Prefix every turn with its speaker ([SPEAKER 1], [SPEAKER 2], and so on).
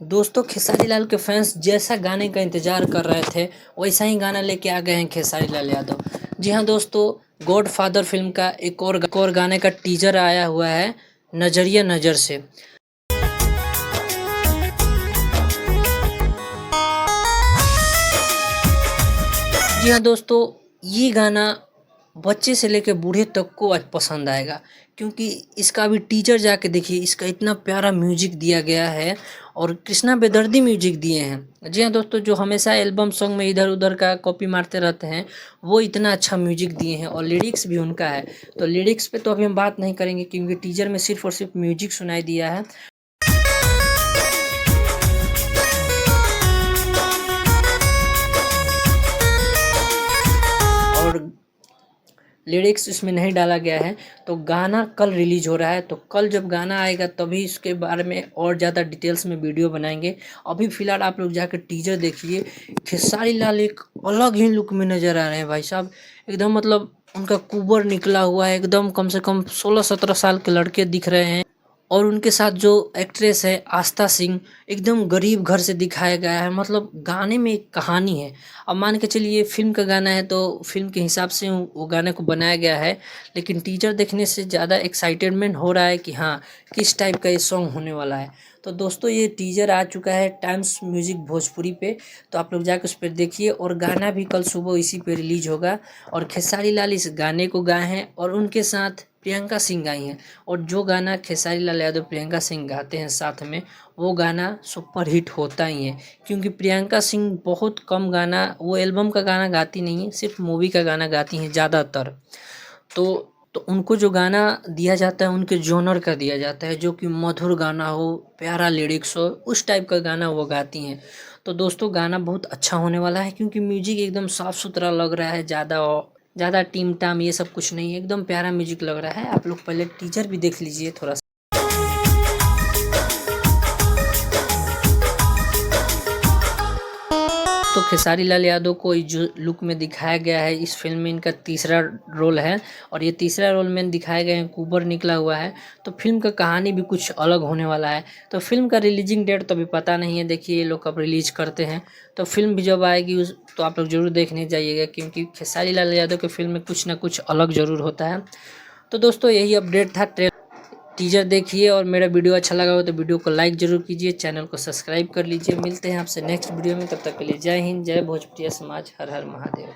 [SPEAKER 1] दोस्तों खेसारी लाल के फैंस जैसा गाने का इंतजार कर रहे थे वैसा ही गाना लेके आ गए हैं खेसारी लाल यादव। जी हाँ दोस्तों, गॉड फादर फिल्म का एक और गाने का टीजर आया हुआ है, नजरिया नजर से। जी हाँ दोस्तों, ये गाना बच्चे से लेकर बूढ़े तक को आज पसंद आएगा, क्योंकि इसका भी टीजर जाके देखिए, इसका इतना प्यारा म्यूजिक दिया गया है और कृष्णा बेदर्दी म्यूजिक दिए हैं। जी हाँ दोस्तों, जो हमेशा एल्बम सॉन्ग में इधर उधर का कॉपी मारते रहते हैं, वो इतना अच्छा म्यूजिक दिए हैं और लिरिक्स भी उनका है। तो लिरिक्स पे तो अभी हम बात नहीं करेंगे, क्योंकि टीजर में सिर्फ और सिर्फ म्यूजिक सुनाई दिया है। और लिरिक्स इसमें नहीं डाला गया है। तो गाना कल रिलीज हो रहा है, तो कल जब गाना आएगा तभी इसके बारे में और ज़्यादा डिटेल्स में वीडियो बनाएंगे। अभी फ़िलहाल आप लोग जाकर टीजर देखिए। खेसारी लाल एक अलग ही लुक में नज़र आ रहे हैं भाई साहब, एकदम मतलब उनका कुबर निकला हुआ है, एकदम कम से कम 16-17 साल के लड़के दिख रहे हैं। और उनके साथ जो एक्ट्रेस है आस्था सिंह, एकदम गरीब घर से दिखाया गया है। मतलब गाने में एक कहानी है। अब मान के चलिए फिल्म का गाना है तो फिल्म के हिसाब से वो गाने को बनाया गया है, लेकिन टीजर देखने से ज़्यादा एक्साइटेडमेंट हो रहा है कि हाँ किस टाइप का ये सॉन्ग होने वाला है। तो दोस्तों ये टीजर आ चुका है टाइम्स म्यूजिक भोजपुरी पे, तो आप लोग जाकर उस पर देखिए। और गाना भी कल सुबह इसी पे रिलीज होगा। और खेसारी लाल इस गाने को गाए हैं और उनके साथ प्रियंका सिंह गाई हैं। और जो गाना खेसारी लाल यादव प्रियंका सिंह गाते हैं साथ में, वो गाना सुपर हिट होता ही है, क्योंकि प्रियंका सिंह बहुत कम गाना, वो एल्बम का गाना गाती नहीं है, सिर्फ मूवी का गाना गाती हैं ज़्यादातर। तो उनको जो गाना दिया जाता है उनके जॉनर का दिया जाता है, जो कि मधुर गाना हो, प्यारा लिरिक्स हो, उस टाइप का गाना वो गाती हैं। तो दोस्तों गाना बहुत अच्छा होने वाला है, क्योंकि म्यूजिक एकदम साफ़ सुथरा लग रहा है, ज़्यादा टीम टाम ये सब कुछ नहीं है, एकदम प्यारा म्यूजिक लग रहा है। आप लोग पहले टीजर भी देख लीजिए थोड़ा सा। तो खेसारी लाल यादव को जो लुक में दिखाया गया है, इस फिल्म में इनका तीसरा रोल है और ये तीसरा रोल में दिखाए गए हैं कुबर निकला हुआ है। तो फिल्म का कहानी भी कुछ अलग होने वाला है। तो फिल्म का रिलीजिंग डेट तो अभी पता नहीं है, देखिए ये लोग कब रिलीज करते हैं। तो फिल्म भी जब आएगी तो आप लोग जरूर देखने जाइएगा, क्योंकि खेसारी लाल यादव के फिल्म में कुछ ना कुछ अलग ज़रूर होता है। तो दोस्तों यही अपडेट था। टीजर देखिए और मेरा वीडियो अच्छा लगा हो तो वीडियो को लाइक जरूर कीजिए, चैनल को सब्सक्राइब कर लीजिए। मिलते हैं आपसे नेक्स्ट वीडियो में, तब तक के लिए जय हिंद, जय भोजपुरिया समाज, हर हर महादेव।